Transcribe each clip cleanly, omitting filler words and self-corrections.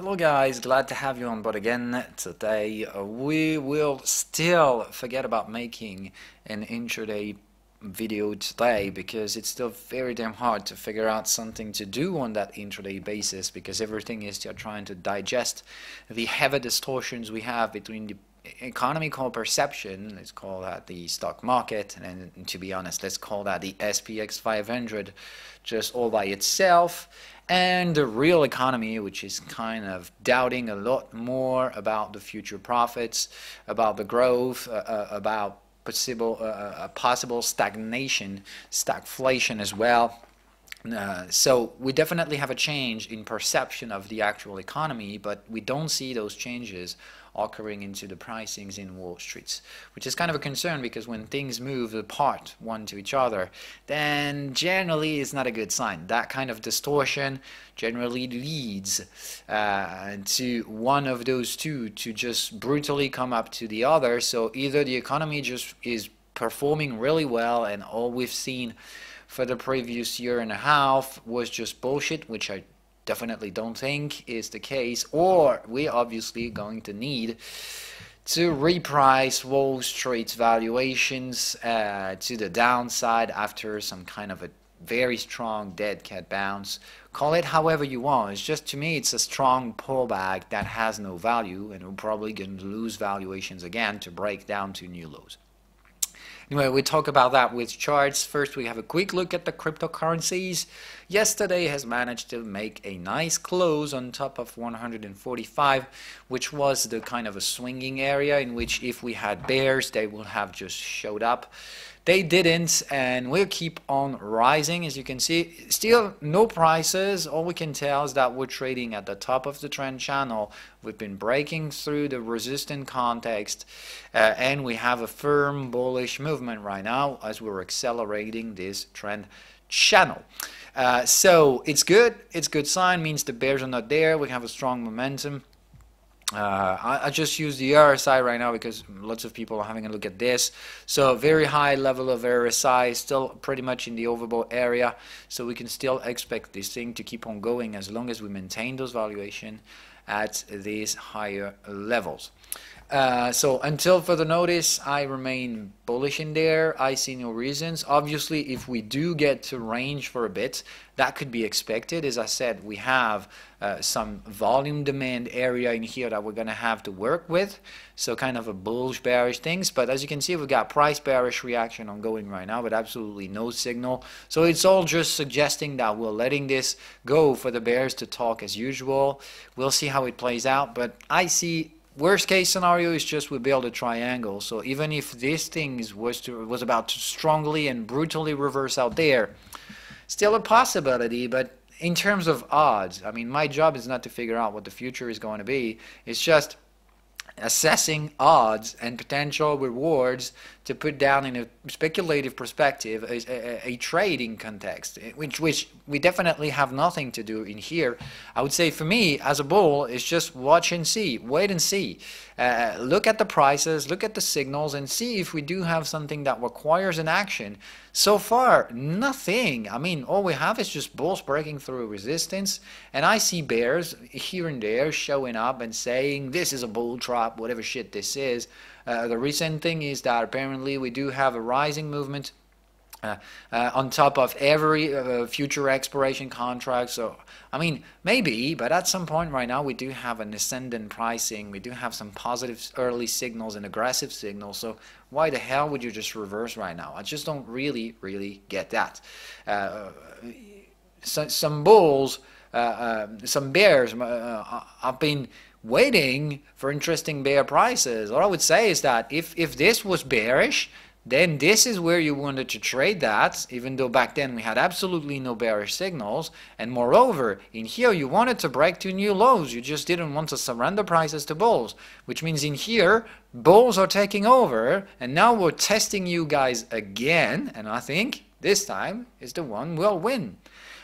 Hello guys, glad to have you on board again. Today we will still forget about making an intraday video today because it's still very damn hard to figure out something to do on that intraday basis because everything is still trying to digest the heavy distortions we have between the economical perception, let's call that the stock market, and to be honest, let's call that the SPX 500 just all by itself, and the real economy, which is kind of doubting a lot more about the future profits, about the growth, about possible stagnation, stagflation as well. So we definitely have a change in perception of the actual economy, but we don't see those changes occurring into the pricings in Wall Street, which is kind of a concern because when things move apart one to each other, then generally it's not a good sign. That kind of distortion generally leads to one of those two to just brutally come up to the other. So either the economy just is performing really well and all we've seen for the previous year and a half was just bullshit, which I definitely don't think is the case, or we're obviously going to need to reprice Wall Street's valuations to the downside after some kind of a very strong dead cat bounce. Call it however you want. It's just, to me, it's a strong pullback that has no value, and we're probably going to lose valuations again to break down to new lows. Anyway, we talk about that with charts. First, we have a quick look at the cryptocurrencies. Yesterday has managed to make a nice close on top of 145, which was the kind of a swinging area in which if we had bears, they would have just showed up. They didn't, and we'll keep on rising. As you can see, still no prices. All we can tell is that we're trading at the top of the trend channel. We've been breaking through the resistant context, and we have a firm bullish movement right now as we're accelerating this trend channel. So it's good. It's a good sign. Means the bears are not there. We have a strong momentum. I just use the RSI right now because lots of people are having a look at this. So very high level of RSI, still pretty much in the overbought area. So we can still expect this thing to keep on going as long as we maintain those valuation at these higher levels. So until further notice, I remain bullish in there. I see no reasons. Obviously, if we do get to range for a bit, that could be expected. As I said, we have some volume demand area in here that we're going to have to work with. So kind of a bullish bearish things. But as you can see, we've got price bearish reaction ongoing right now, but absolutely no signal. So it's all just suggesting that we're letting this go for the bears to talk as usual. We'll see how it plays out. But I see worst case scenario is just we build a triangle. So even if this thing was about to strongly and brutally reverse out there, still a possibility. But in terms of odds, I mean, my job is not to figure out what the future is going to be. It's just assessing odds and potential rewards to put down in a speculative perspective a trading context, which we definitely have nothing to do in here. I would say for me as a bull, it's just watch and see, wait and see, look at the prices, look at the signals, and see if we do have something that requires an action. So far, nothing. I mean, all we have is just bulls breaking through resistance, and I see bears here and there showing up and saying this is a bull trap, whatever shit this is. The recent thing is that apparently we do have a rising movement on top of every future expiration contract. So, I mean, maybe, but at some point right now we do have an ascendant pricing. We do have some positive early signals and aggressive signals. So why the hell would you just reverse right now? I just don't really get that. Some bulls, some bears have been waiting for interesting bear prices. All I would say is that if this was bearish, then this is where you wanted to trade that, even though back then we had absolutely no bearish signals. And moreover, in here you wanted to break to new lows. You just didn't want to surrender prices to bulls, which means in here bulls are taking over, and now we're testing you guys again, and I think this time is the one we'll win.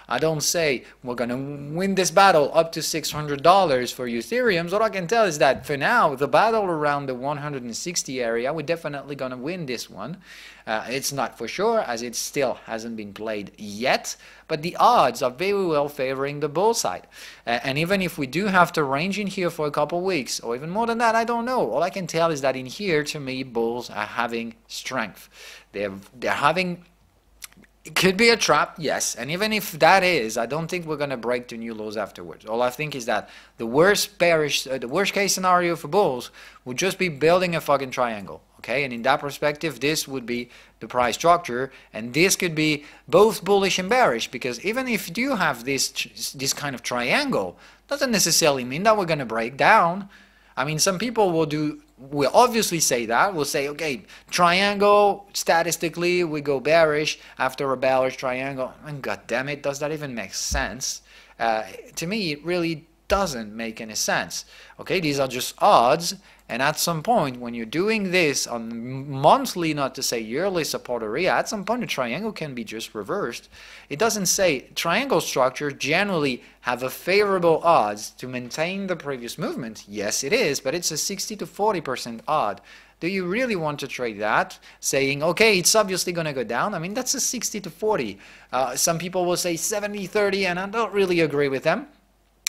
I don't say we're going to win this battle up to $600 for Ethereum. All I can tell is that for now, the battle around the 160 area, we're definitely going to win this one. It's not for sure, as it still hasn't been played yet, but the odds are very well favoring the bull side. And even if we do have to range in here for a couple weeks, or even more than that, I don't know. All I can tell is that in here, to me, bulls are having strength. They're having... It could be a trap, yes, and even if that is, I don't think we're going to break the new lows afterwards. All I think is that the worst case scenario for bulls would just be building a fucking triangle, okay? And in that perspective, this would be the price structure, and this could be both bullish and bearish, because even if you have this kind of triangle, doesn't necessarily mean that we're going to break down. I mean, some people will obviously say that. We'll say, okay, triangle, statistically, we go bearish after a bearish triangle. And God damn it, does that even make sense? To me, it really doesn't make any sense. Okay, these are just odds. And at some point, when you're doing this on monthly, not to say yearly support area, at some point the triangle can be just reversed. It doesn't say triangle structures generally have a favorable odds to maintain the previous movement. Yes, it is, but it's a 60 to 40% odd. Do you really want to trade that, saying, okay, it's obviously going to go down? I mean, that's a 60 to 40. Some people will say 70-30, and I don't really agree with them.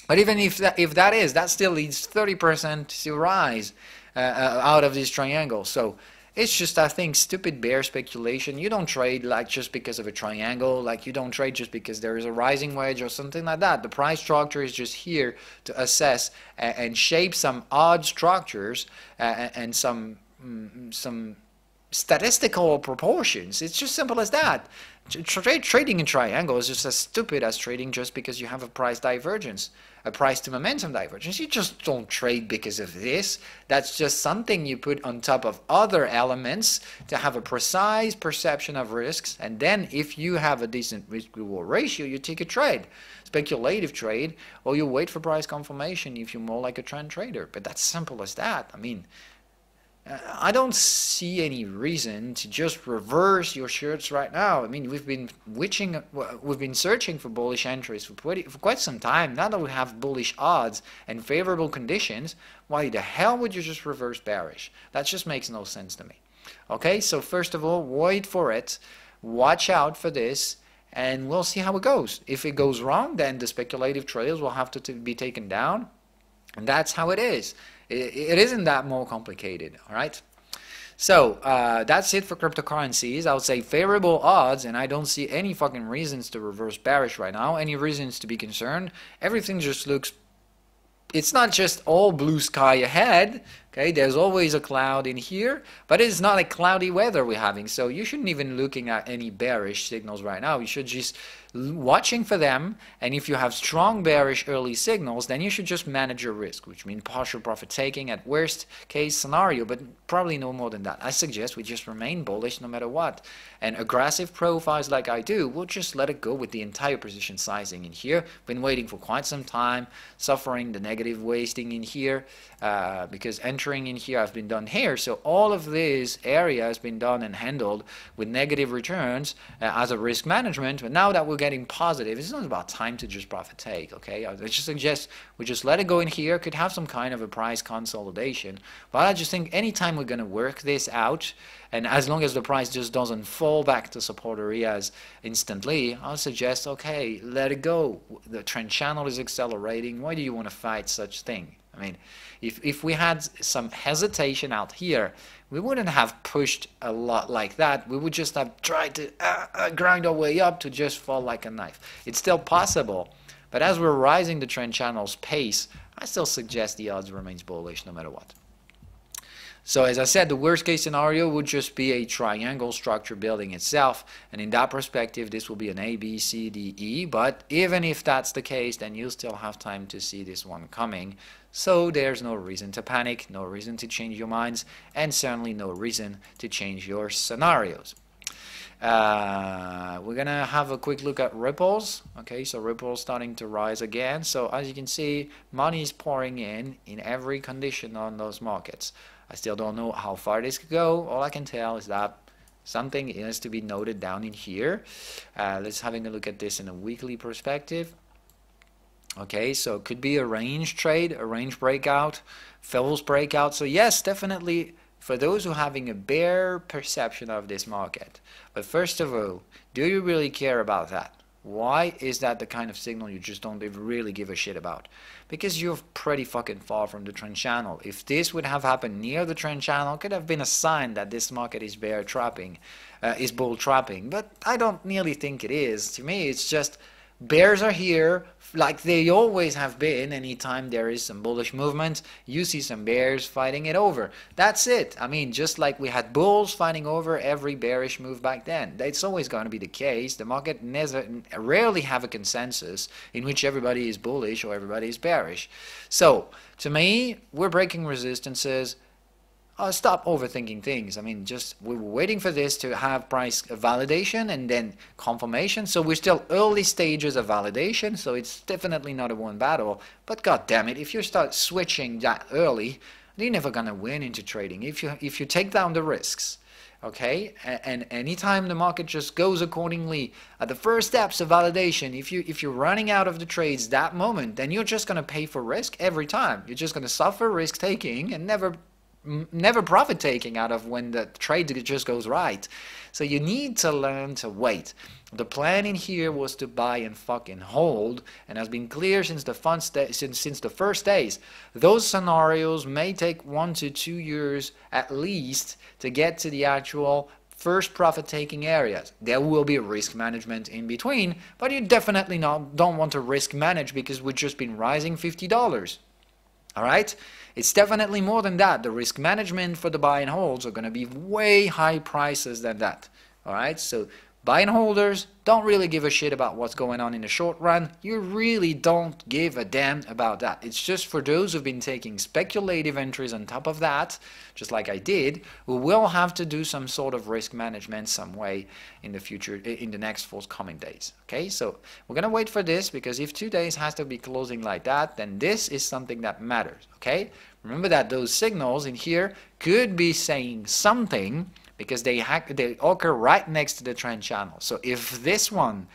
But even if that is, that still leads 30% to rise out of this triangle. So it's just, I think, stupid bear speculation. You don't trade like just because of a triangle, like you don't trade just because there is a rising wedge or something like that. The price structure is just here to assess and shape some odd structures and some statistical proportions. It's just simple as that. Trading in triangle is just as stupid as trading just because you have a price divergence, a price to momentum divergence. You just don't trade because of this. That's just something you put on top of other elements to have a precise perception of risks, and then if you have a decent risk-reward ratio, you take a trade. Speculative trade, or you wait for price confirmation if you're more like a trend trader. But that's simple as that. I mean, I don't see any reason to just reverse your shirts right now. I mean, we've been searching for bullish entries for quite some time. Now that we have bullish odds and favorable conditions, why the hell would you just reverse bearish? That just makes no sense to me. Okay, so first of all, wait for it, watch out for this, and we'll see how it goes. If it goes wrong, then the speculative trails will have to be taken down, and that's how it is. It isn't that more complicated, all right? So that's it for cryptocurrencies. I would say favorable odds, and I don't see any fucking reasons to reverse bearish right now, any reasons to be concerned. Everything just looks, it's not just all blue sky ahead, okay? There's always a cloud in here, but it's not a cloudy weather we're having, so you shouldn't even looking at any bearish signals right now. You should just watching for them, and if you have strong bearish early signals, then you should just manage your risk, which means partial profit taking at worst case scenario, but probably no more than that. I suggest we just remain bullish no matter what, and aggressive profiles like I do, we'll just let it go with the entire position sizing in here. Been waiting for quite some time, suffering the negative wasting in here, because entering in here has been done here, so all of this area has been done and handled with negative returns as a risk management, but now that we're getting positive, it's not about time to just profit take, okay? I just suggest we just let it go in here, could have some kind of a price consolidation, but I just think anytime we're going to work this out, and as long as the price just doesn't fall back to support areas instantly, I'll suggest, okay, let it go. The trend channel is accelerating. Why do you want to fight such thing? I mean, if we had some hesitation out here, we wouldn't have pushed a lot like that. We would just have tried to grind our way up to just fall like a knife. It's still possible, but as we're rising the trend channel's pace, I still suggest the odds remains bullish no matter what. So as I said, the worst case scenario would just be a triangle structure building itself, and in that perspective this will be an A, B, C, D, E, but even if that's the case, then you'll still have time to see this one coming. So there's no reason to panic, no reason to change your minds, and certainly no reason to change your scenarios. We're gonna have a quick look at ripples. Okay, so ripples starting to rise again. So as you can see, money is pouring in every condition on those markets. I still don't know how far this could go. All I can tell is that Something has to be noted down in here. Let's having a look at this in a weekly perspective. Okay, so it could be a range trade, a range breakout, false breakout. So yes, definitely for those who are having a bear perception of this market. But first of all, do you really care about that? Why is that the kind of signal you just don't really give a shit about? Because you're pretty fucking far from the trend channel. If this would have happened near the trend channel, it could have been a sign that this market is bear trapping, is bull trapping. But I don't nearly think it is. To me, it's just bears are here like they always have been. Anytime there is some bullish movement, you see some bears fighting it over. That's it. I mean, just like we had bulls fighting over every bearish move back then. It's always going to be the case. The market rarely have a consensus in which everybody is bullish or everybody is bearish. So, to me, we're breaking resistances. Stop overthinking things. I mean, just we were waiting for this to have price validation and then confirmation. So we're still early stages of validation. So it's definitely not a one battle. But god damn it, if you start switching that early, you're never gonna win into trading. If you take down the risks, okay, and anytime the market just goes accordingly at the first steps of validation, if you're running out of the trades that moment, then you're just gonna pay for risk every time. You're just gonna suffer risk taking and never profit taking out of when the trade just goes right. So you need to learn to wait. The plan in here was to buy and fucking hold, and has been clear since the first days. Those scenarios may take 1 to 2 years at least to get to the actual first profit taking areas. There will be risk management in between, but you definitely don't want to risk manage because we've just been rising $50. Alright? It's definitely more than that. The risk management for the buy and holds are going to be way high prices than that. Alright? So buy and holders don't really give a shit about what's going on in the short run. You really don't give a damn about that. It's just for those who've been taking speculative entries on top of that, just like I did, who will have to do some sort of risk management some way in the future, in the next forthcoming days. Okay, so we're going to wait for this, because if 2 days has to be closing like that, then this is something that matters. Okay, remember that those signals in here could be saying something, because they occur right next to the trend channel. So if this one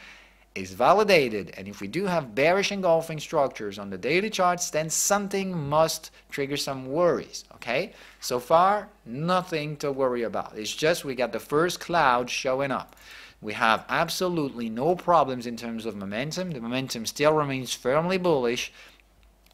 is validated, and if we do have bearish engulfing structures on the daily charts, then something must trigger some worries. Okay, so far nothing to worry about. It's just we got the first cloud showing up. We have absolutely no problems in terms of momentum. The momentum still remains firmly bullish.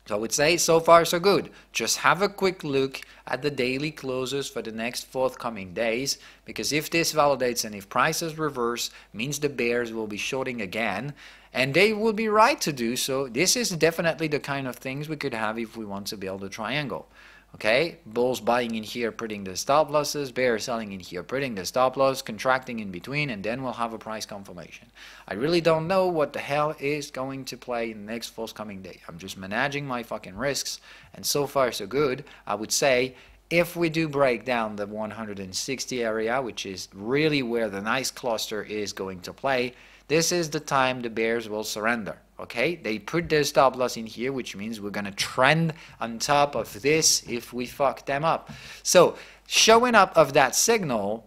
So I would say so far so good. Just have a quick look at the daily closes for the next forthcoming days, because if this validates and if prices reverse, means the bears will be shorting again, and they will be right to do so. This is definitely the kind of things we could have if we want to build a triangle. Okay, bulls buying in here, putting the stop losses, bears selling in here, putting the stop loss, contracting in between, and then we'll have a price confirmation. I really don't know what the hell is going to play in the next forthcoming day. I'm just managing my fucking risks, and so far so good. I would say if we do break down the 160 area, which is really where the nice cluster is going to play, this is the time the bears will surrender. Okay, they put their stop loss in here, which means we're going to trend on top of this if we fuck them up. So showing up of that signal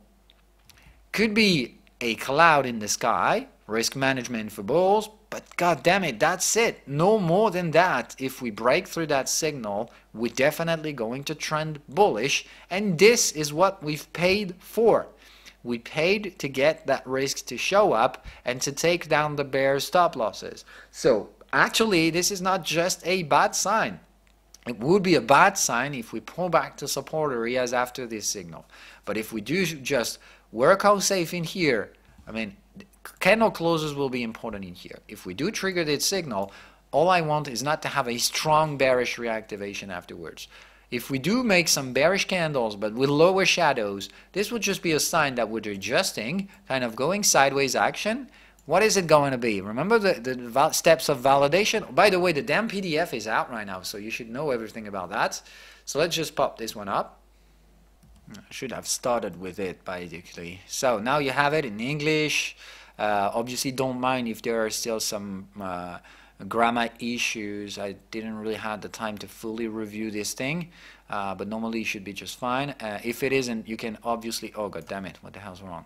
could be a cloud in the sky, risk management for bulls, but god damn it, that's it. No more than that. If we break through that signal, we're definitely going to trend bullish, and this is what we've paid for. We paid to get that risk to show up and to take down the bear stop losses. So actually, this is not just a bad sign. It would be a bad sign if we pull back to support areas after this signal. But if we do just work out safe in here, I mean, candle closes will be important in here. If we do trigger this signal, all I want is not to have a strong bearish reactivation afterwards. If we do make some bearish candles but with lower shadows, this would just be a sign that we're adjusting, kind of going sideways action. What is it going to be? Remember the steps of validation? By the way, the damn PDF is out right now, so you should know everything about that. So let's just pop this one up. I should have started with it, basically. So now you have it in English. Obviously, don't mind if there are still some grammar issues. I didn't really have the time to fully review this thing, but normally it should be just fine. If it isn't, you can obviously, oh god damn it, what the hell's wrong?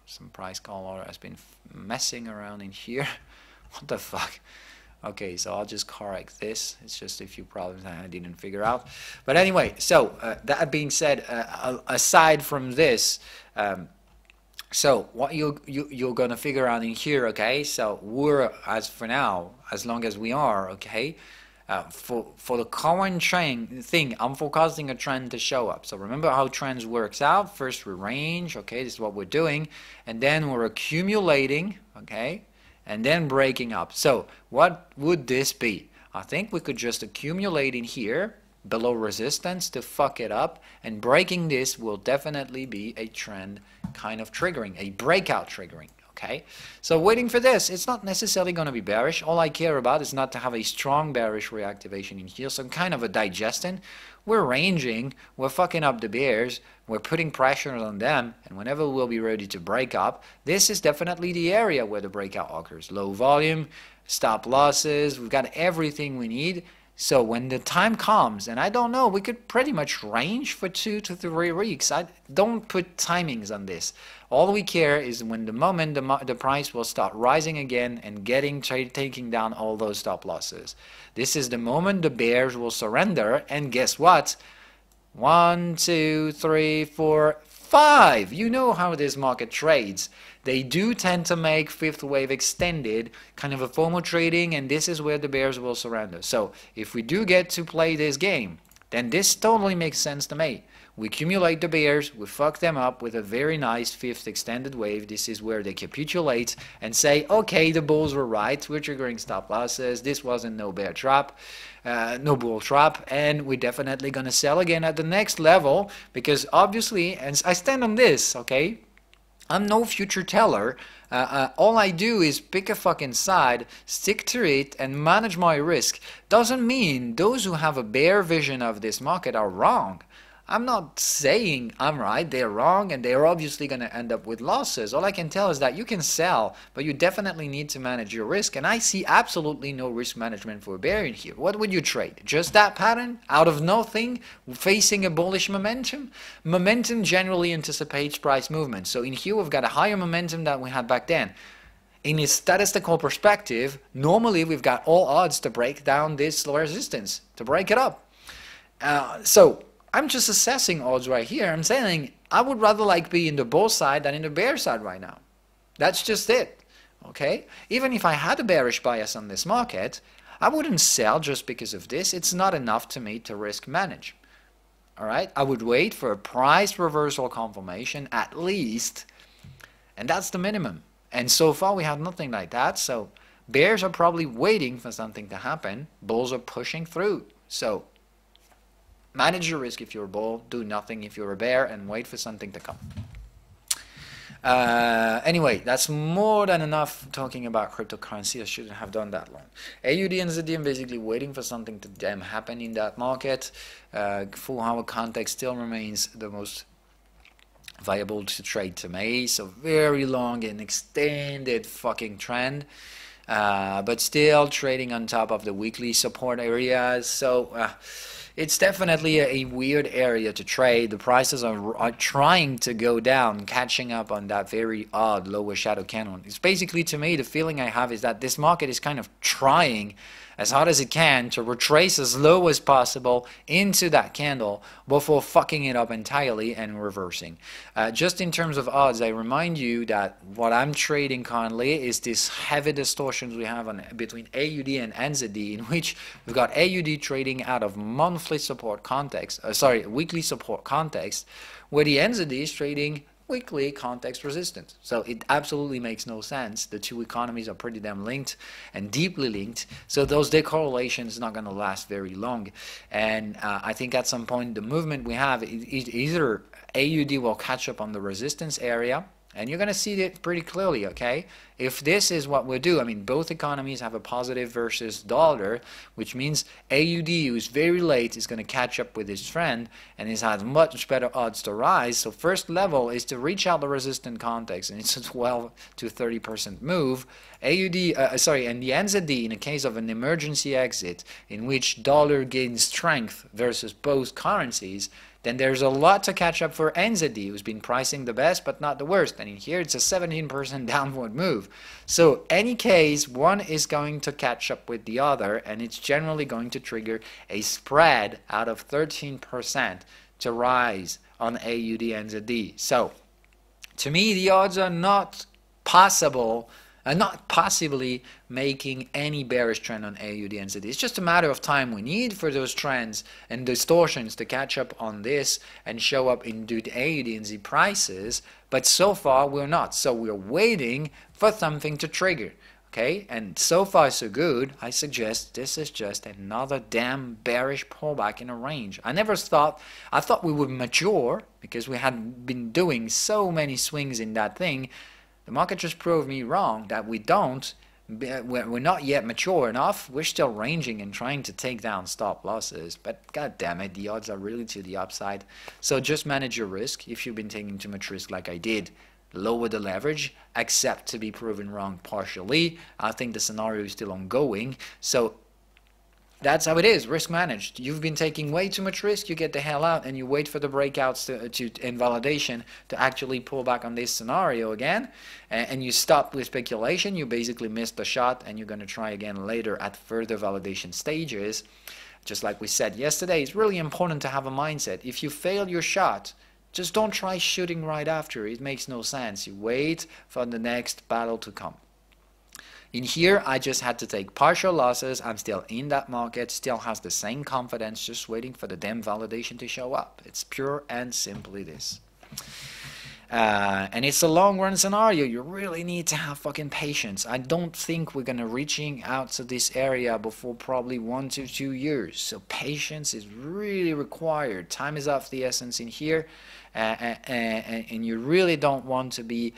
some price call order has been messing around in here. What the fuck? Okay, so I'll just correct this. It's just a few problems I didn't figure out. But anyway, so that being said, aside from this, so what you're gonna figure out in here, okay? So we're, as for now, as long as we are, okay, for the current trend thing, I'm forecasting a trend to show up. So remember how trends works out. First we range, okay, this is what we're doing, and then we're accumulating, okay, and then breaking up. So what would this be? I think we could just accumulate in here below resistance to fuck it up, and breaking this will definitely be a trend kind of triggering, a breakout triggering. Okay, so waiting for this, it's not necessarily going to be bearish. All I care about is not to have a strong bearish reactivation in here, some kind of a digestion. We're ranging, we're fucking up the bears, we're putting pressure on them, and whenever we'll be ready to break up, this is definitely the area where the breakout occurs. Low volume, stop losses, we've got everything we need. So when the time comes, and I don't know, we could pretty much range for 2 to 3 weeks. I don't put timings on this. All we care is when the moment the price will start rising again and taking down all those stop losses. This is the moment the bears will surrender, and guess what? 1, 2, 3, 4, 5. You know how this market trades. They do tend to make fifth wave extended, kind of a FOMO trading, and this is where the bears will surrender. So if we do get to play this game, then this totally makes sense to me. We accumulate the bears, we fuck them up with a very nice fifth extended wave. This is where they capitulate and say, okay, the bulls were right, we're triggering stop losses, this wasn't no bear trap, no bull trap, and we're definitely going to sell again at the next level, because obviously, and I stand on this, okay, I'm no future teller. All I do is pick a fucking side, stick to it, and manage my risk. Doesn't mean those who have a bear vision of this market are wrong. I'm not saying I'm right, they're wrong, and they're obviously going to end up with losses. All I can tell is that you can sell, but you definitely need to manage your risk, and I see absolutely no risk management for a bear in here. What would you trade? Just that pattern? Out of nothing? Facing a bullish momentum? Momentum generally anticipates price movement, so in here we've got a higher momentum than we had back then. In a statistical perspective, normally we've got all odds to break down this resistance, to break it up. So I'm just assessing odds right here. I'm saying I would rather like be in the bull side than in the bear side right now. That's just it. Okay? Even if I had a bearish bias on this market, I wouldn't sell just because of this. It's not enough to me to risk manage. Alright? I would wait for a price reversal confirmation at least, and that's the minimum. And so far we have nothing like that. So bears are probably waiting for something to happen. Bulls are pushing through. So manage your risk if you're a bull, do nothing if you're a bear, and wait for something to come. Anyway, that's more than enough talking about cryptocurrency. I shouldn't have done that long. AUDNZD, I'm basically waiting for something to damn happen in that market. Full hour context still remains the most viable to trade to me. So very long and extended fucking trend. But still trading on top of the weekly support areas. So it's definitely a weird area to trade. The prices are trying to go down, catching up on that very odd lower shadow candle. It's basically, to me, the feeling I have is that this market is kind of trying as hard as it can to retrace as low as possible into that candle before fucking it up entirely and reversing. Just in terms of odds, I remind you that what I'm trading currently is this heavy distortions we have on between AUD and NZD, in which we've got AUD trading out of monthly support context, weekly support context, where the NZD is trading weekly context resistance. So it absolutely makes no sense. The two economies are pretty damn linked and deeply linked, so those decorrelations not going to last very long. And I think at some point the movement we have, either AUD will catch up on the resistance area, and you're going to see it pretty clearly, okay? If this is what we'll do, I mean, both economies have a positive versus dollar, which means AUD, who's very late, is going to catch up with his trend and has much better odds to rise. So first level is to reach out the resistant context, and it's a 12 to 30% move, And the NZD, in a case of an emergency exit in which dollar gains strength versus both currencies, then there's a lot to catch up for NZD, who's been pricing the best but not the worst. And in here, it's a 17% downward move. So any case, one is going to catch up with the other, and it's generally going to trigger a spread out of 13% to rise on AUDNZD. So to me, the odds are not possible, not possibly making any bearish trend on AUDNZD. It's just a matter of time we need for those trends and distortions to catch up on this and show up in the AUDNZD prices, but so far we're not. So we're waiting for something to trigger. Okay, and so far so good. I suggest this is just another damn bearish pullback in a range. I thought we would mature because we had been doing so many swings in that thing. The market just proved me wrong that we don't. We're not yet mature enough. We're still ranging and trying to take down stop losses. But god damn it, the odds are really to the upside. So just manage your risk. If you've been taking too much risk like I did, lower the leverage, accept to be proven wrong partially. I think the scenario is still ongoing. So that's how it is, risk managed. You've been taking way too much risk, you get the hell out and you wait for the breakouts and validation to actually pull back on this scenario again, and you stop with speculation. You basically missed the shot and you're going to try again later at further validation stages. Just like we said yesterday, it's really important to have a mindset. If you fail your shot, just don't try shooting right after. It makes no sense. You wait for the next battle to come. In here, I just had to take partial losses. I'm still in that market, still has the same confidence, just waiting for the damn validation to show up. It's pure and simply this. And it's a long run scenario. You really need to have fucking patience. I don't think we're gonna reaching out to this area before probably 1 to 2 years. So patience is really required. Time is of the essence in here, and you really don't want to be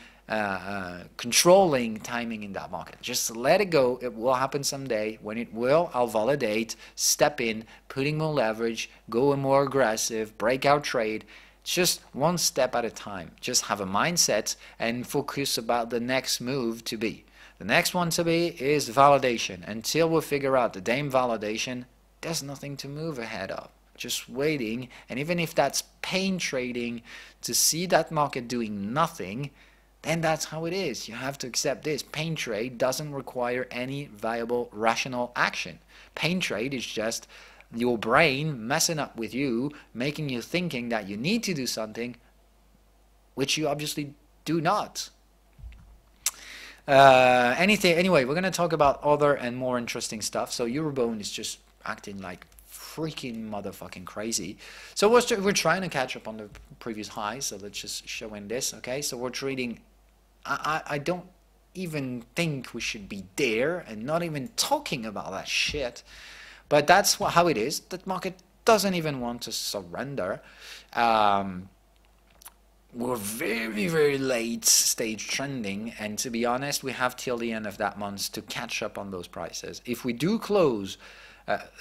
controlling timing in that market. Just let it go. It will happen someday. When it will, I'll validate, step in, putting more leverage, go more aggressive, breakout trade. Just one step at a time. Just have a mindset and focus about the next move to be. The next one to be is validation. Until we figure out the damn validation, there's nothing to move ahead of. Just waiting, and even if that's pain trading to see that market doing nothing, then that's how it is. You have to accept this. Pain trade doesn't require any viable rational action. Pain trade is just your brain messing up with you, making you thinking that you need to do something which you obviously do not. Anyway, we're going to talk about other and more interesting stuff. So Eurobond is just acting like freaking motherfucking crazy. So we're trying to catch up on the previous high. So let's just show in this. Okay, so we're trading. I don't even think we should be there and not even talking about that shit. But that's how it is. The market doesn't even want to surrender. We're very, very late stage trending, and to be honest, we have till the end of that month to catch up on those prices. If we do close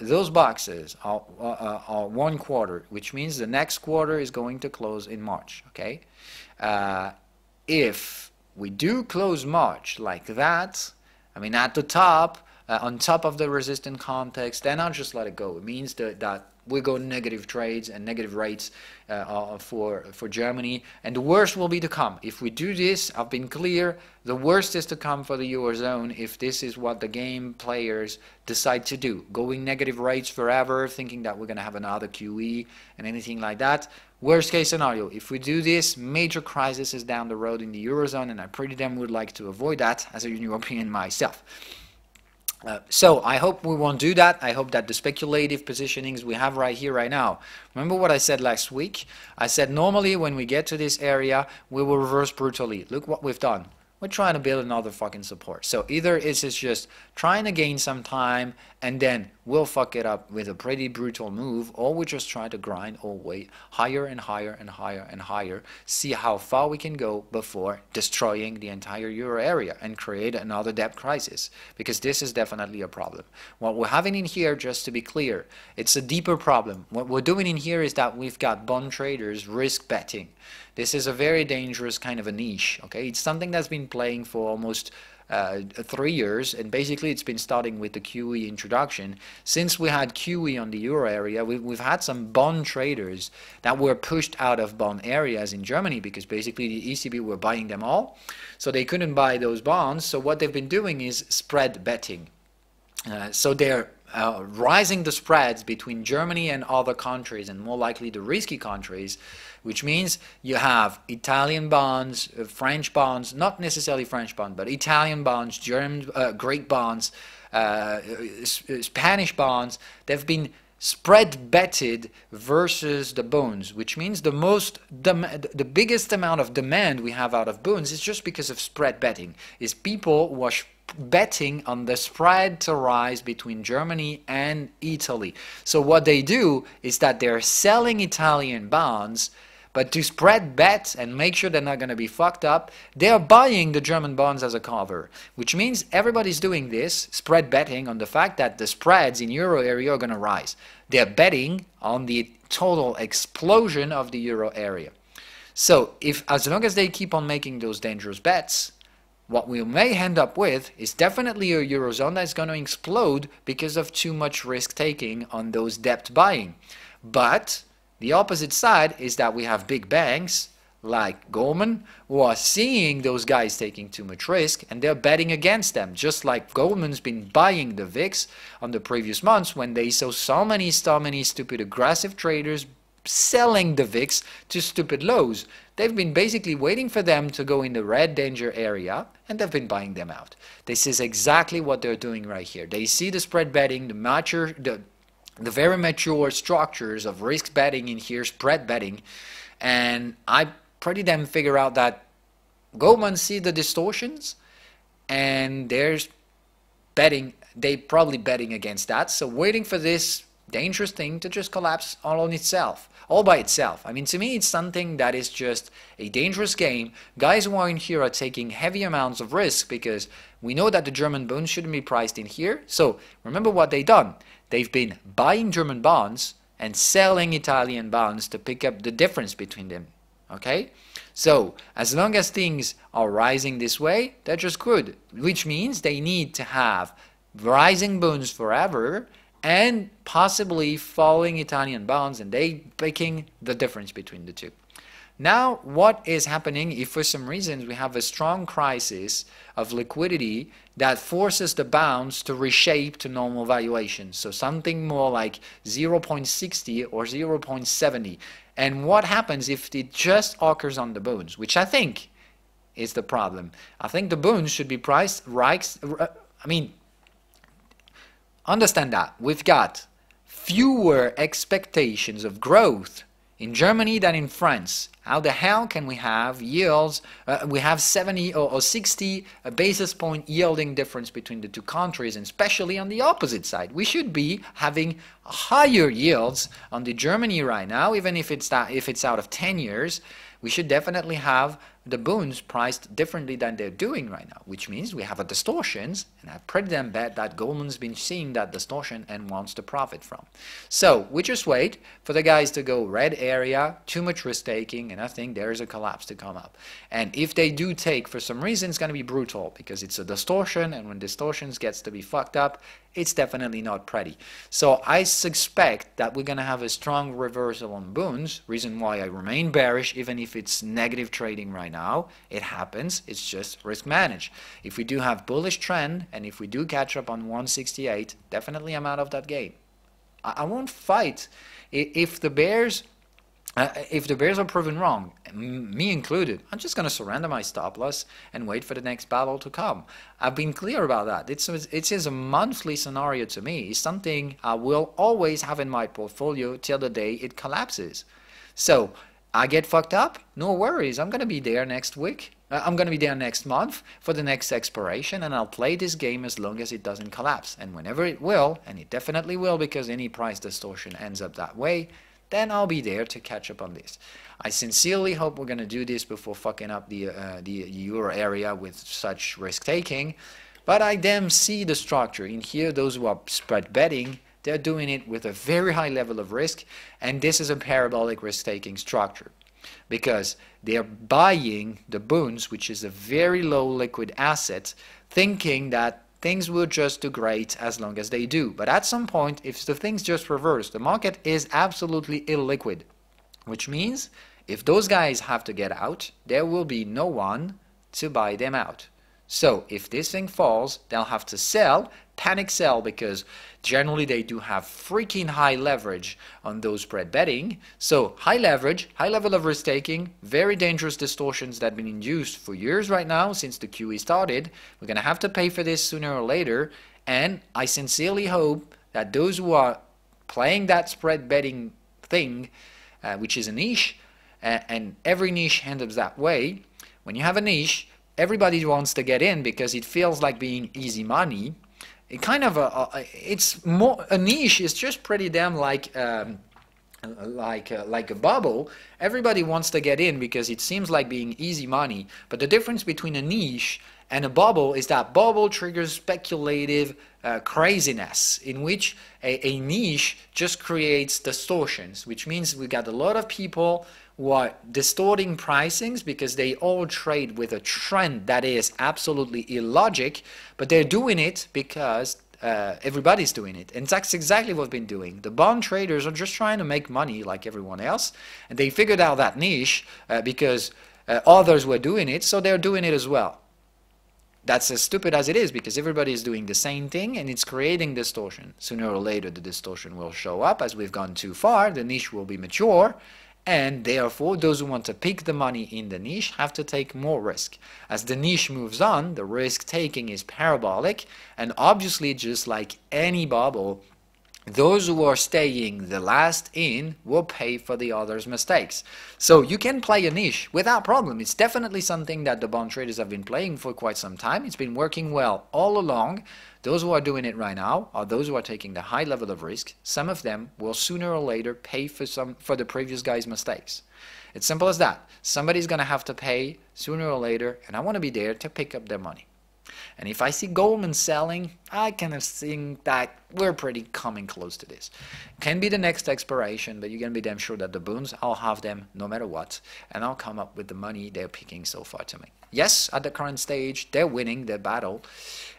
those boxes are 1 quarter, which means the next quarter is going to close in March. Okay, if we do close March like that, I mean at the top, on top of the resistant context, then I'll just let it go. It means that we go negative trades and negative rates for Germany, and the worst will be to come. If we do this, I've been clear, the worst is to come for the Eurozone if this is what the game players decide to do. Going negative rates forever, thinking that we're going to have another QE and anything like that. Worst case scenario, if we do this, major crisis is down the road in the Eurozone, and I pretty damn would like to avoid that as a European myself. So I hope we won't do that. I hope that the speculative positionings we have right here, right now. Remember what I said last week? I said normally when we get to this area, we will reverse brutally. Look what we've done. We're trying to build another fucking support. So either it's just trying to gain some time and then we'll fuck it up with a pretty brutal move, or we just try to grind or wait higher and higher and higher and higher, see how far we can go before destroying the entire euro area and create another debt crisis, because this is definitely a problem. What we're having in here, just to be clear, it's a deeper problem. What we're doing in here is that we've got bond traders risk betting. This is a very dangerous kind of a niche, okay? It's something that's been playing for almost 3 years, and basically it's been starting with the QE introduction. Since we had QE on the euro area, we've had some bond traders that were pushed out of bond areas in Germany because basically the ECB were buying them all, so they couldn't buy those bonds. So what they've been doing is spread betting. So they're rising the spreads between Germany and other countries, and more likely the risky countries, which means you have Italian bonds, French bonds, not necessarily French bonds, but Italian bonds, German, Greek bonds, Spanish bonds. They've been spread betted versus the bunds, which means the biggest amount of demand we have out of bunds is just because of spread betting. Is people who are betting on the spread to rise between Germany and Italy. So what they do is that they're selling Italian bonds, but to spread bet and make sure they're not going to be fucked up, they're buying the German bonds as a cover, which means everybody's doing this, spread betting on the fact that the spreads in euro area are going to rise. They're betting on the total explosion of the euro area. So as long as they keep on making those dangerous bets, what we may end up with is definitely a Eurozone that's going to explode because of too much risk-taking on those debt buying. But the opposite side is that we have big banks like Goldman who are seeing those guys taking too much risk and they're betting against them, just like Goldman's been buying the VIX on the previous months when they saw so many stupid aggressive traders selling the VIX to stupid lows. They've been basically waiting for them to go in the red danger area, and they've been buying them out. This is exactly what they're doing right here. They see the spread betting, the very mature structures of risk betting in here, spread betting, and I pretty damn figure out that Goldman see the distortions, and there's betting. They probably betting against that, so waiting for this dangerous thing to just collapse all by itself. I mean, to me, it's something that is just a dangerous game. Guys who are in here are taking heavy amounts of risk because we know that the German bonds shouldn't be priced in here. So remember what they've done. They've been buying German bonds and selling Italian bonds to pick up the difference between them. Okay? So as long as things are rising this way, they're just good, which means they need to have rising bonds forever and possibly falling Italian bonds, and they picking the difference between the two. Now, what is happening if for some reasons we have a strong crisis of liquidity that forces the bonds to reshape to normal valuations? So something more like 0.60 or 0.70. And what happens if it just occurs on the bonds, which I think is the problem. I think the bonds should be priced right. Understand that we've got fewer expectations of growth in Germany than in France. How the hell can we have yields? We have 70 or 60 basis point yielding difference between the two countries, and especially on the opposite side. We should be having higher yields on the Germany right now, even if it's out of 10 years. We should definitely have the bonds priced differently than they're doing right now, which means we have a distortions, and I pretty damn bet that Goldman's been seeing that distortion and wants to profit from. So we just wait for the guys to go red area, too much risk taking, and I think there's a collapse to come up. And if they do take, for some reason, it's going to be brutal because it's a distortion, and when distortions gets to be fucked up, it's definitely not pretty. So I suspect that we're going to have a strong reversal on bonds, reason why I remain bearish, even if it's negative trading right now. It happens, it's just risk managed. If we do have bullish trend, and if we do catch up on 168, definitely I'm out of that game. I won't fight if the bears are proven wrong, me included. I'm just going to surrender my stop loss and wait for the next battle to come. I've been clear about that. It is a monthly scenario to me. It's something I will always have in my portfolio till the day it collapses. So I get fucked up, no worries. I'm going to be there next week. I'm going to be there next month for the next expiration, and I'll play this game as long as it doesn't collapse. And whenever it will, and it definitely will because any price distortion ends up that way, then I'll be there to catch up on this. I sincerely hope we're going to do this before fucking up the euro area with such risk-taking. But I damn see the structure. In here, those who are spread betting, they're doing it with a very high level of risk. And this is a parabolic risk-taking structure. Because they're buying the bonds, which is a very low liquid asset, thinking that things will just do great as long as they do. But at some point, if the things just reverse, the market is absolutely illiquid, which means if those guys have to get out, there will be no one to buy them out. So if this thing falls, they'll have to sell, panic sell, because generally they do have freaking high leverage on those spread betting. So high leverage, high level of risk taking, very dangerous distortions that have been induced for years right now since the QE started. We're going to have to pay for this sooner or later. And I sincerely hope that those who are playing that spread betting thing, which is a niche, and every niche handles that way, when you have a niche, everybody wants to get in because it feels like being easy money. It kind of it's more a niche is just pretty damn like a bubble. Everybody wants to get in because it seems like being easy money. But the difference between a niche and a bubble is that bubble triggers speculative craziness, in which a niche just creates distortions, which means we got a lot of people who are distorting pricings because they all trade with a trend that is absolutely illogic, but they're doing it because everybody's doing it. And that's exactly what we've been doing. The bond traders are just trying to make money like everyone else, and they figured out that niche because others were doing it, so they're doing it as well. That's as stupid as it is, because everybody is doing the same thing and it's creating distortion. Sooner or later the distortion will show up. As we've gone too far, the niche will be mature, and therefore those who want to pick the money in the niche have to take more risk. As the niche moves on, the risk taking is parabolic, and obviously, just like any bubble, those who are staying the last in will pay for the others' mistakes. So you can play a niche without problem. It's definitely something that the bond traders have been playing for quite some time. It's been working well all along. Those who are doing it right now are those who are taking the high level of risk. Some of them will sooner or later pay for the previous guy's mistakes. It's simple as that. Somebody's going to have to pay sooner or later, and I want to be there to pick up their money. And if I see Goldman selling, I kind of think that we're pretty coming close to this. Can be the next expiration, but you can be damn sure that the BUNDs, I'll have them no matter what, and I'll come up with the money they're picking so far to me. Yes, at the current stage, they're winning their battle,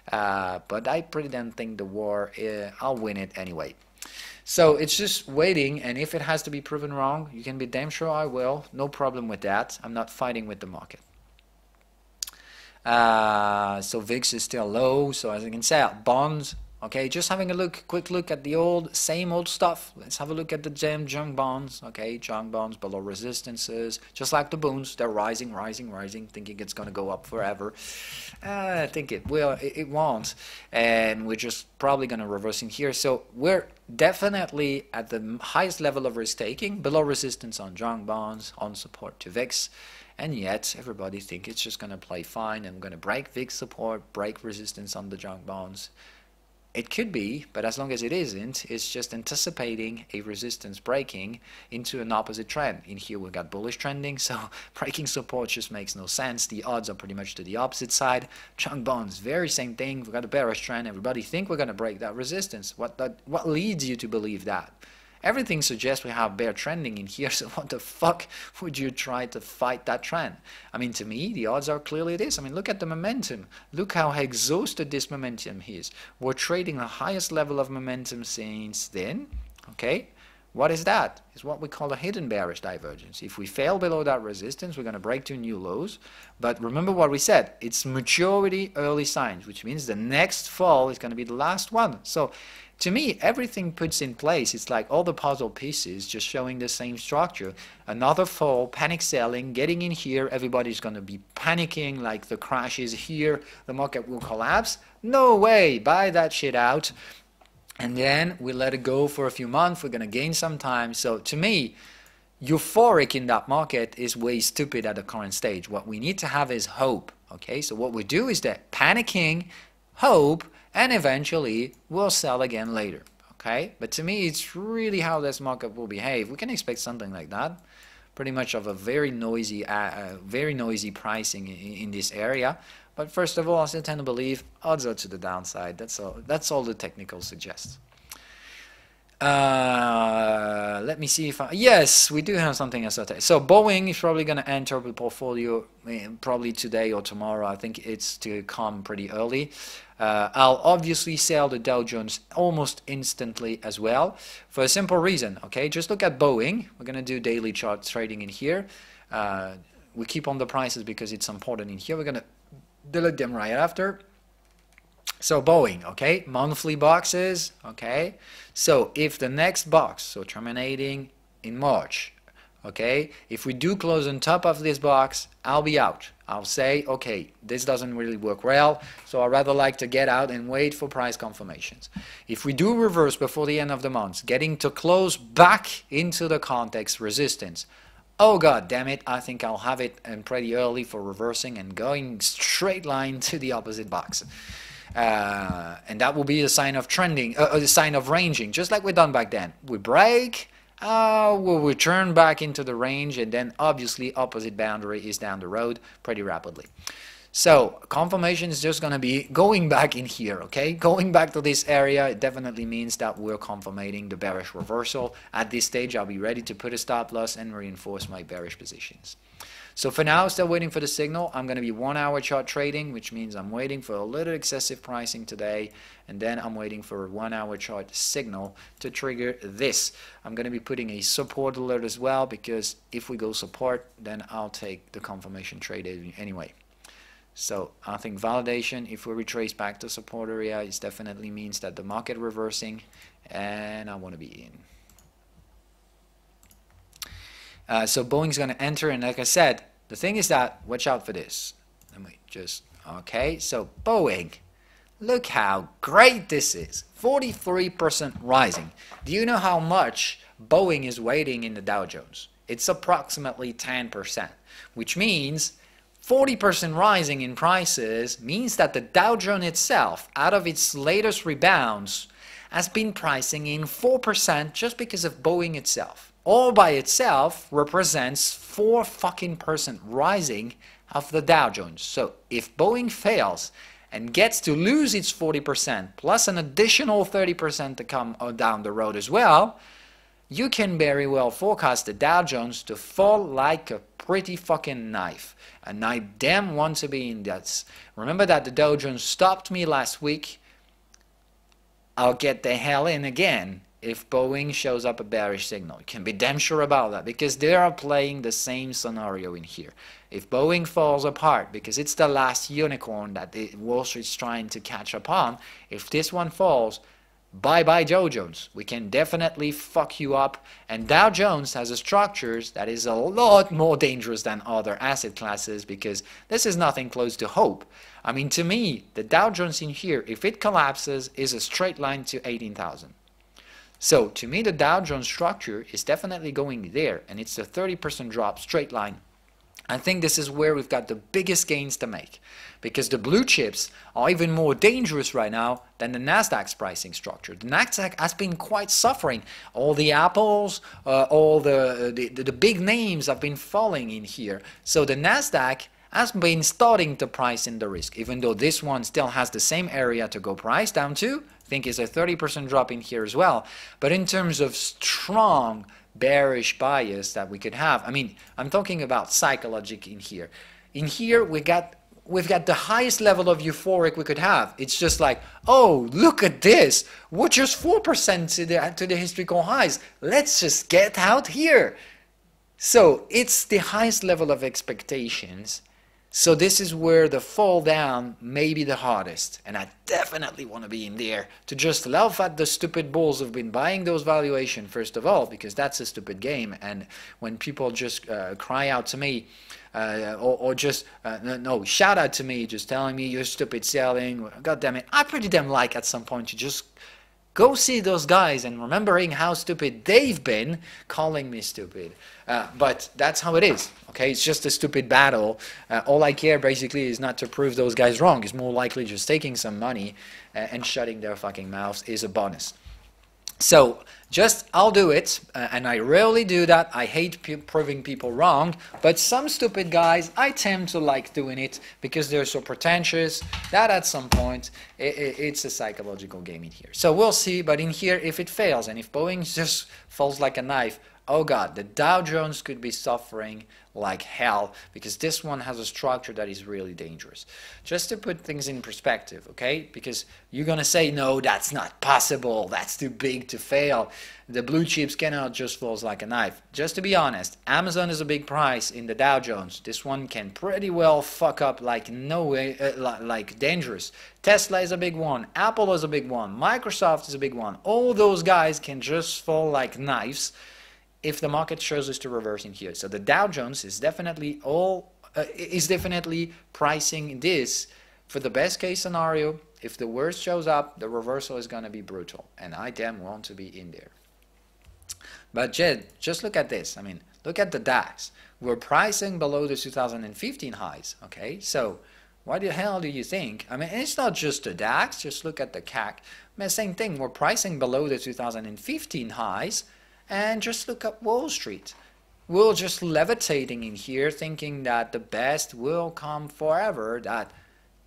but I pretty damn think the war, I'll win it anyway. So it's just waiting, and if it has to be proven wrong, you can be damn sure I will. No problem with that. I'm not fighting with the market. So VIX is still low, so as you can say, bonds, okay, just having a quick look at the same old stuff. Let's have a look at the junk bonds, okay, junk bonds below resistances, just like the BUNDs, they're rising, thinking it's going to go up forever. I think it will, it won't, and we're just probably going to reverse in here. So we're definitely at the highest level of risk taking, below resistance on junk bonds, on support to VIX. And yet, everybody thinks it's just going to play fine. I'm going to break VIX support, break resistance on the junk bonds. It could be, but as long as it isn't, it's just anticipating a resistance breaking into an opposite trend. In here, we've got bullish trending, so breaking support just makes no sense. The odds are pretty much to the opposite side. Junk bonds, very same thing. We've got a bearish trend. Everybody think we're going to break that resistance. What leads you to believe that? Everything suggests we have bear trending in here, so what the fuck would you try to fight that trend? I mean, to me, the odds are clearly this. I mean, look at the momentum. Look how exhausted this momentum is. We're trading the highest level of momentum since then, okay? What is that? It's what we call a hidden bearish divergence. If we fail below that resistance, we're going to break to new lows. But remember what we said. It's maturity early signs, which means the next fall is going to be the last one. So to me, everything puts in place. It's like all the puzzle pieces just showing the same structure. Another fall, panic selling, getting in here, everybody's going to be panicking like the crash is here, the market will collapse. No way, buy that shit out. And then we let it go for a few months, we're going to gain some time. So to me, euphoric in that market is way stupid at the current stage. What we need to have is hope. Okay, so what we do is that panicking, hope, and eventually we'll sell again later. Okay, but to me it's really how this market will behave. We can expect something like that, pretty much of a very noisy pricing in this area. But first of all, I still tend to believe odds are to the downside. That's all the technicals suggest. Let let me see if yes, we do have something else today. So Boeing is probably going to enter the portfolio probably today or tomorrow. I think it's to come pretty early. I'll obviously sell the Dow Jones almost instantly as well for a simple reason. Okay, just look at Boeing. We're going to do daily chart trading in here. We keep on the prices because it's important in here. We're going to delete them right after. So Boeing, okay, monthly boxes, okay. So if the next box, so terminating in March, okay, if we do close on top of this box, I'll be out. I'll say, okay, this doesn't really work well, so I'd rather like to get out and wait for price confirmations. If we do reverse before the end of the month, getting to close back into the context resistance, oh god damn it, I think I'll have it pretty early for reversing and going straight line to the opposite box. And that will be a sign of trending, a sign of ranging, just like we done back then. We break, we'll return back into the range, and then obviously opposite boundary is down the road pretty rapidly. So confirmation is just going to be going back in here, okay? Going back to this area, it definitely means that we're confirming the bearish reversal. At this stage, I'll be ready to put a stop loss and reinforce my bearish positions. So for now, still waiting for the signal. I'm going to be 1 hour chart trading, which means I'm waiting for a little excessive pricing today, and then I'm waiting for a 1 hour chart signal to trigger this. I'm going to be putting a support alert as well, because if we go support, then I'll take the confirmation trade anyway. So I think validation, if we retrace back to support area, it definitely means that the market reversing, and I want to be in. So Boeing's going to enter, and like I said, the thing is that, watch out for this. Let me just, okay, so Boeing, look how great this is. 43% rising. Do you know how much Boeing is weighting in the Dow Jones? It's approximately 10%, which means 40% rising in prices means that the Dow Jones itself, out of its latest rebounds, has been pricing in 4% just because of Boeing itself. All by itself represents 4% rising of the Dow Jones. So if Boeing fails and gets to lose its 40% plus an additional 30% to come down the road as well, you can very well forecast the Dow Jones to fall like a pretty fucking knife. And I damn want to be in that. Remember that the Dow Jones stopped me last week. I'll get the hell in again if Boeing shows up a bearish signal. You can be damn sure about that, because they are playing the same scenario in here. If Boeing falls apart, because it's the last unicorn that Wall Street's trying to catch up on, if this one falls, bye-bye Dow Jones. We can definitely fuck you up. And Dow Jones has a structure that is a lot more dangerous than other asset classes, because this is nothing close to hope. I mean, to me, the Dow Jones in here, if it collapses, is a straight line to 18,000. So to me, the Dow Jones structure is definitely going there, and it's a 30% drop straight line. I think this is where we've got the biggest gains to make, because the blue chips are even more dangerous right now than the Nasdaq's pricing structure. The Nasdaq has been quite suffering. All the Apples, all the big names have been falling in here. So the Nasdaq has been starting to price in the risk, even though this one still has the same area to go price down to. I think it's a 30% drop in here as well. But in terms of strong bearish bias that we could have, I mean, I'm talking about psychologic in here. In here, we've got the highest level of euphoric we could have. It's just like, oh, look at this. We're just 4% to the historical highs. Let's just get out here. So it's the highest level of expectations. So this is where the fall down may be the hardest, and I definitely want to be in there to just laugh at the stupid bulls who've been buying those valuations, first of all, because that's a stupid game. And when people just cry out to me, or just no, shout out to me, just telling me you're stupid selling, god damn it, I pretty damn like at some point to just go see those guys and remembering how stupid they've been calling me stupid. But that's how it is, okay? It's just a stupid battle. All I care basically is not to prove those guys wrong. It's more likely just taking some money and shutting their fucking mouths is a bonus. So just I'll do it, and I rarely do that. I hate proving people wrong, but some stupid guys, I tend to like doing it because they're so pretentious that at some point it's a psychological game in here. So we'll see, but in here, if it fails and if Boeing just falls like a knife, oh God, the Dow Jones could be suffering like hell because this one has a structure that is really dangerous. Just to put things in perspective, okay? Because you're going to say, no, that's not possible. That's too big to fail. The blue chips cannot just fall like a knife. Just to be honest, Amazon is a big price in the Dow Jones. This one can pretty well fuck up like no way, like dangerous. Tesla is a big one. Apple is a big one. Microsoft is a big one. All those guys can just fall like knives if the market shows us to reverse in here. So the Dow Jones is definitely pricing this for the best case scenario. If the worst shows up, the reversal is going to be brutal, and I damn want to be in there. But Jed, just look at this. I mean, look at the DAX. We're pricing below the 2015 highs. Okay, so what the hell do you think? I mean, it's not just the DAX. Just look at the CAC. I mean, same thing. We're pricing below the 2015 highs. And just look at Wall Street. We're just levitating in here thinking that the best will come forever, that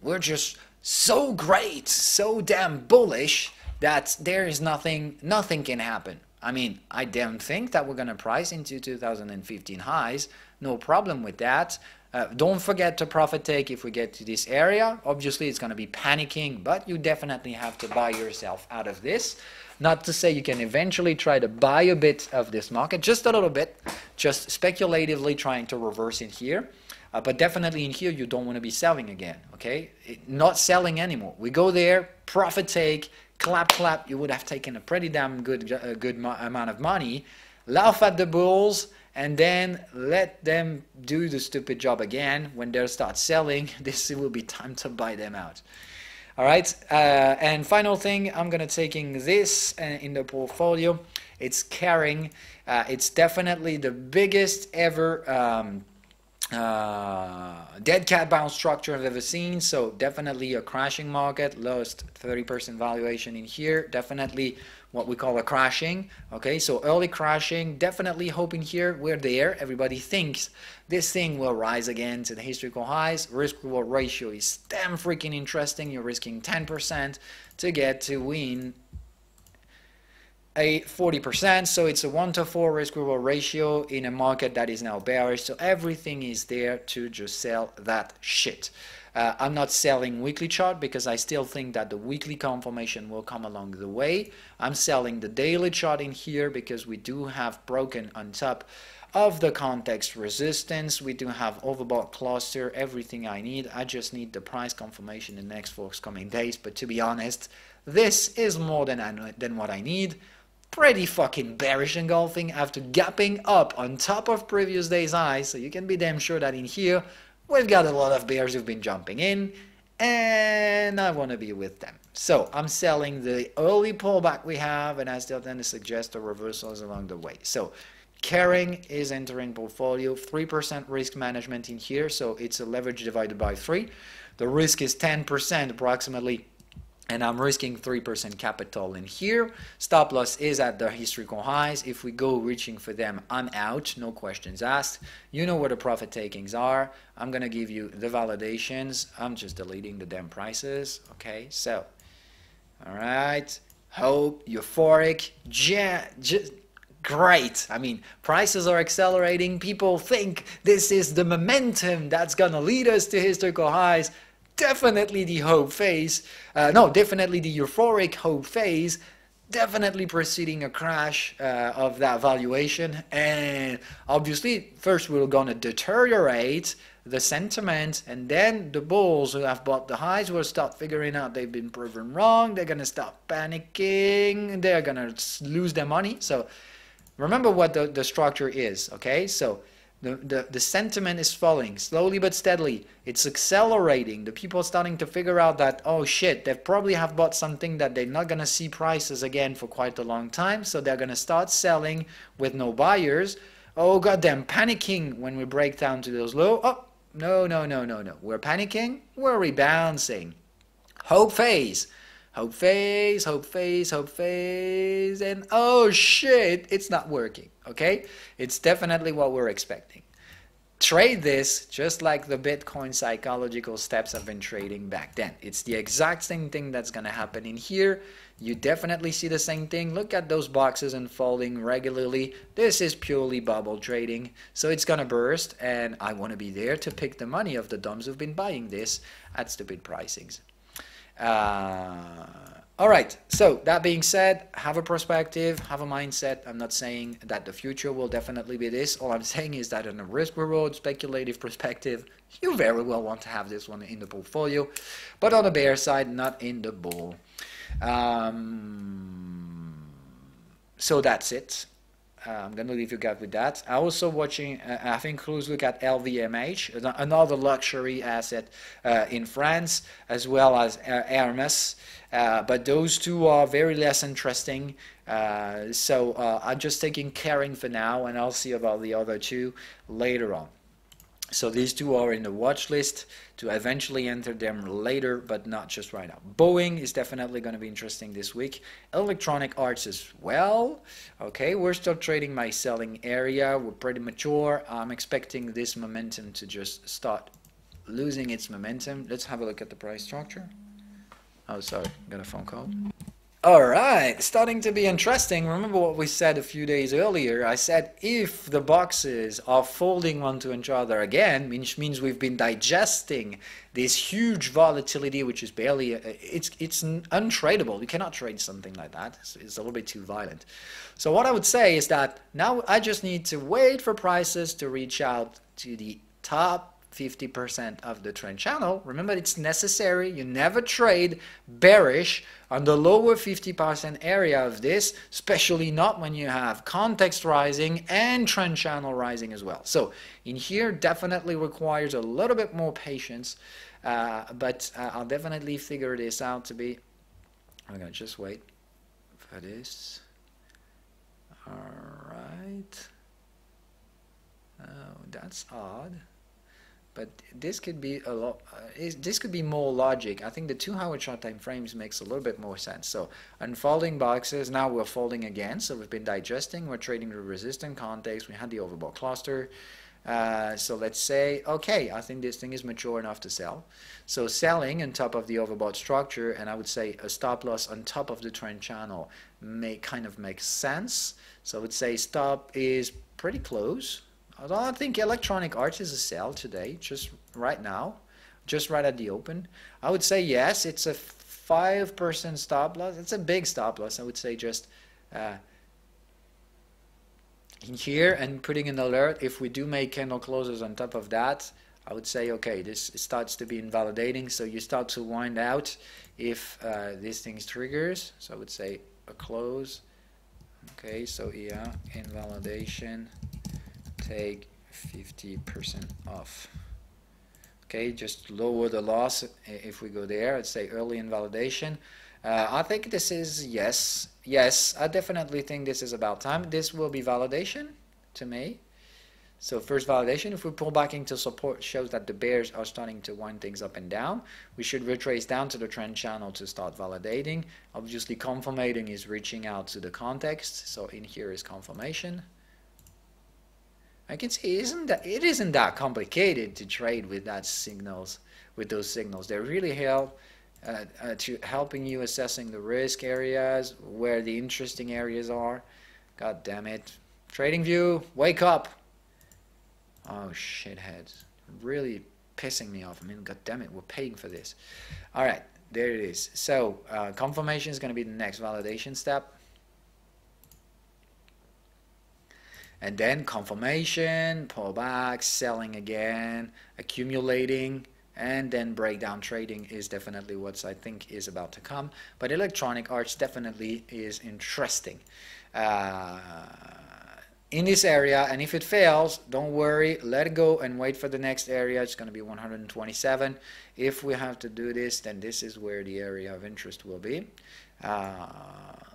we're just so great, so damn bullish that there is nothing can happen. I mean, I damn think that we're going to price into 2015 highs. No problem with that. Don't forget to profit take if we get to this area. Obviously, it's going to be panicking, but you definitely have to buy yourself out of this. Not to say you can eventually try to buy a bit of this market, just a little bit, just speculatively trying to reverse in here. But definitely in here, you don't want to be selling again, okay? Not selling anymore. We go there, profit take, clap, clap. You would have taken a pretty damn good amount of money, laugh at the bulls, and then let them do the stupid job again. When they start selling, this will be time to buy them out. All right, and final thing, I'm going to taking this in the portfolio. It's carrying. It's definitely the biggest ever dead cat bounce structure I've ever seen. So definitely a crashing market, lowest 30% valuation in here. Definitely what we call a crashing. Okay, so early crashing, definitely hoping here we're there. Everybody thinks this thing will rise again to the historical highs. Risk reward ratio is damn freaking interesting. You're risking 10% to get to win a 40%, so it's a 1-to-4 risk reward ratio in a market that is now bearish. So everything is there to just sell that shit. I'm not selling weekly chart because I still think that the weekly confirmation will come along the way. I'm selling the daily chart in here because we do have broken on top of the context resistance. We do have overbought cluster, everything I need. I just need the price confirmation in the next forthcoming days. But to be honest, this is more than what I need. Pretty fucking bearish engulfing after gapping up on top of previous day's highs. So you can be damn sure that in here we've got a lot of bears who've been jumping in, and I want to be with them. So I'm selling the early pullback we have, and I still tend to suggest the reversals along the way. So carrying is entering portfolio, 3% risk management in here, so it's a leverage divided by 3. The risk is 10% approximately, and I'm risking 3% capital in here. Stop loss is at the historical highs. If we go reaching for them, I'm out, no questions asked. You know where the profit takings are. I'm going to give you the validations. I'm just deleting the damn prices. Okay, so, all right. Hope, euphoric, just great. I mean, prices are accelerating. People think this is the momentum that's going to lead us to historical highs. Definitely the hope phase, definitely the euphoric hope phase, definitely preceding a crash of that valuation. And obviously, first we're going to deteriorate the sentiment, and then the bulls who have bought the highs will start figuring out they've been proven wrong. They're going to start panicking. They're going to lose their money. So remember what the structure is, okay? So the sentiment is falling slowly but steadily. It's accelerating. The people are starting to figure out that, oh shit, they probably have bought something that they're not going to see prices again for quite a long time. So they're going to start selling with no buyers. Oh goddamn, panicking when we break down to those low. Oh, no. We're panicking. We're rebouncing. Hope phase. Hope phase, hope phase, hope phase, and oh shit, it's not working, okay? It's definitely what we're expecting. Trade this just like the Bitcoin psychological steps I've been trading back then. It's the exact same thing that's going to happen in here. You definitely see the same thing. Look at those boxes unfolding regularly. This is purely bubble trading. So it's going to burst, and I want to be there to pick the money of the dumbs who've been buying this at stupid pricings. All right, so that being said, have a perspective, have a mindset. I'm not saying that the future will definitely be this. All I'm saying is that in a risk-reward speculative perspective, you very well want to have this one in the portfolio, but on the bear side, not in the bull. So that's it. I'm going to leave you guys with that. I'm also watching, having a close look at LVMH, another luxury asset in France, as well as Hermes. But those two are very less interesting. So I'm just taking Kering for now, and I'll see about the other two later on. So these two are in the watch list to eventually enter them later, but not just right now. Boeing is definitely going to be interesting this week. Electronic Arts as well. Okay, we're still trading my selling area. We're pretty mature. I'm expecting this momentum to just start losing its momentum. Let's have a look at the price structure. Oh, sorry, got a phone call. All right, starting to be interesting. Remember what we said a few days earlier. I said if the boxes are folding onto each other again, which means we've been digesting this huge volatility, which is barely, it's untradeable. You cannot trade something like that. It's a little bit too violent. So what I would say is that now I just need to wait for prices to reach out to the top 50% of the trend channel. Remember, it's necessary. You never trade bearish on the lower 50% area of this, especially not when you have context rising and trend channel rising as well. So in here definitely requires a little bit more patience, but I'll definitely figure this out to be. I'm gonna just wait for this. All right. Oh, that's odd. But this could be a lot. This could be more logic. I think the 2-hour chart time frames makes a little bit more sense. So unfolding boxes. Now we're folding again. So we've been digesting. We're trading the resistant context. We had the overbought cluster. So let's say, okay, I think this thing is mature enough to sell. So selling on top of the overbought structure, and I would say a stop loss on top of the trend channel kind of makes sense. So I would say stop is pretty close. Although I think Electronic Arts is a sell today, just right now, just right at the open. I would say yes, it's a 5% stop loss. It's a big stop loss. I would say just in here and putting an alert. If we do make candle closes on top of that, I would say, okay, this starts to be invalidating. So you start to wind out if this thing triggers. So I would say a close. Okay, so yeah, invalidation. Take 50% off. Okay, just lower the loss if we go there. I'd say early invalidation. I think this is yes. Yes, I definitely think this is about time. This will be validation to me. So first validation, if we pull back into support, shows that the bears are starting to wind things up and down. We should retrace down to the trend channel to start validating. Obviously, confirming is reaching out to the context. So in here is confirmation. I can see it isn't that complicated to trade with those signals. They really help to helping you assessing the risk areas, where the interesting areas are. God damn it. Trading View, wake up. Oh shitheads. Really pissing me off. I mean, god damn it, we're paying for this. All right, there it is. So confirmation is going to be the next validation step. And then confirmation, pullback, selling again, accumulating, and then breakdown trading is definitely what I think is about to come. But Electronic Arts definitely is interesting in this area. And if it fails, don't worry, let it go and wait for the next area. It's going to be 127. If we have to do this, then this is where the area of interest will be.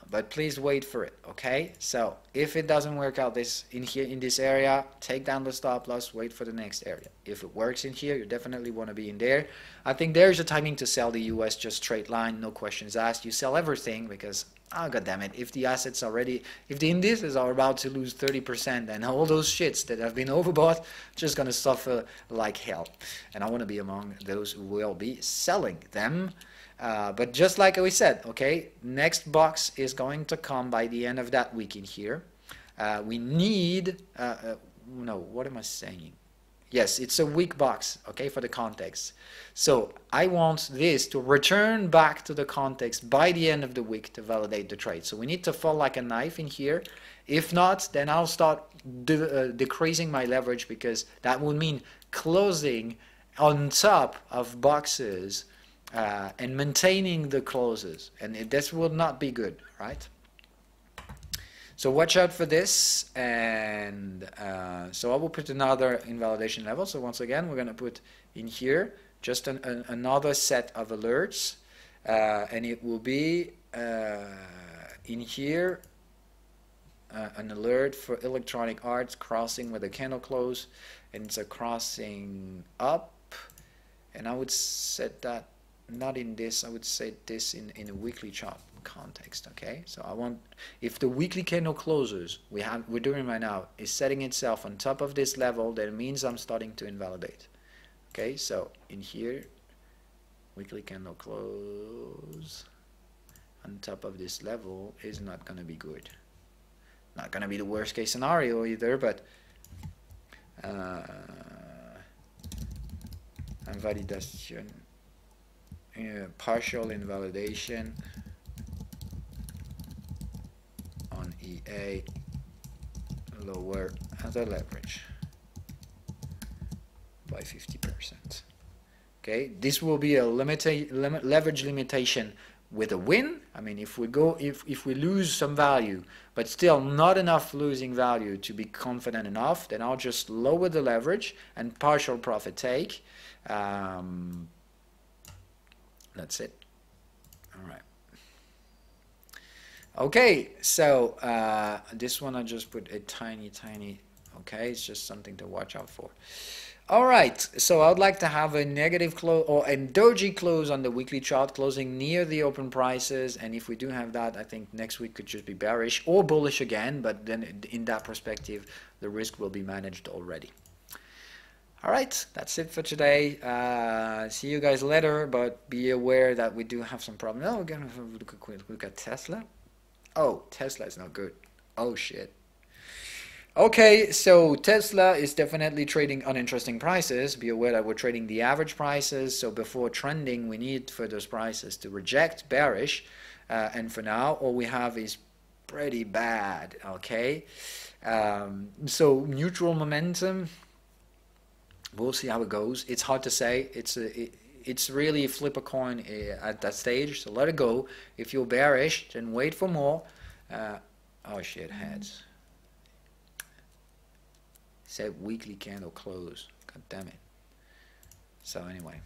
But please wait for it, okay? So if it doesn't work out in this area, take down the stop loss, wait for the next area. If it works in here, you definitely want to be in there. I think there's a timing to sell the US, just straight line, no questions asked. You sell everything because, oh god damn it, if the assets already, if the indices are about to lose 30% and all those shits that have been overbought, just gonna suffer like hell. And I want to be among those who will be selling them. But just like we said, okay, next box is going to come by the end of that week in here. We need, no, what am I saying? Yes, it's a weak box, okay, for the context. So I want this to return back to the context by the end of the week to validate the trade. So we need to fall like a knife in here. If not, then I'll start decreasing my leverage, because that would mean closing on top of boxes and maintaining the closes, and this will not be good, right? So watch out for this, and so I will put another invalidation level. So once again, we're going to put in here just another set of alerts, and it will be in here an alert for electronic arts crossing with a candle close, and it's a crossing up, and I would set that not in this, I would set this in a weekly chart context, okay? So I want, if the weekly candle closes we're doing right now is setting itself on top of this level, that means I'm starting to invalidate. Okay, so in here, weekly candle close on top of this level is not going to be good. Not going to be the worst case scenario either, but invalidation, partial invalidation on EA, lower the leverage by 50%. Okay, this will be a leverage limitation with a win. I mean, if we lose some value, but still not enough losing value to be confident enough, then I'll just lower the leverage and partial profit take. That's it. All right. Okay, so this one I just put a tiny, okay, it's just something to watch out for. All right, so I would like to have a negative close or a doji close on the weekly chart, closing near the open prices, and if we do have that, I think next week could just be bearish or bullish again, but then in that perspective, the risk will be managed already. All right, that's it for today. See you guys later, but be aware that we do have some problems. Oh, we're going to have a quick look at Tesla. Oh, Tesla is not good. Oh, shit. Okay, so Tesla is definitely trading uninteresting prices. Be aware that we're trading the average prices, so before trending, we need for those prices to reject bearish. And for now, all we have is pretty bad, okay? So neutral momentum. We'll see how it goes. It's hard to say. It's really flip a coin at that stage. So let it go. If you're bearish, then wait for more. Oh shit, heads. Said weekly candle close. God damn it. So anyway.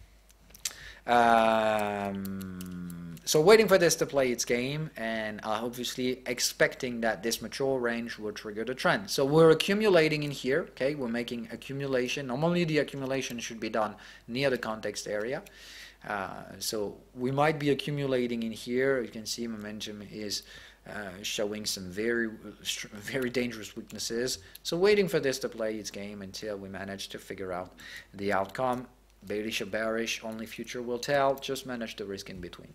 So waiting for this to play its game, and obviously expecting that this mature range will trigger the trend. So we're accumulating in here, okay? We're making accumulation. Normally the accumulation should be done near the context area. So we might be accumulating in here. You can see momentum is showing some very dangerous weaknesses. So waiting for this to play its game until we manage to figure out the outcome. Bearish or bearish, only future will tell. Just manage the risk in between.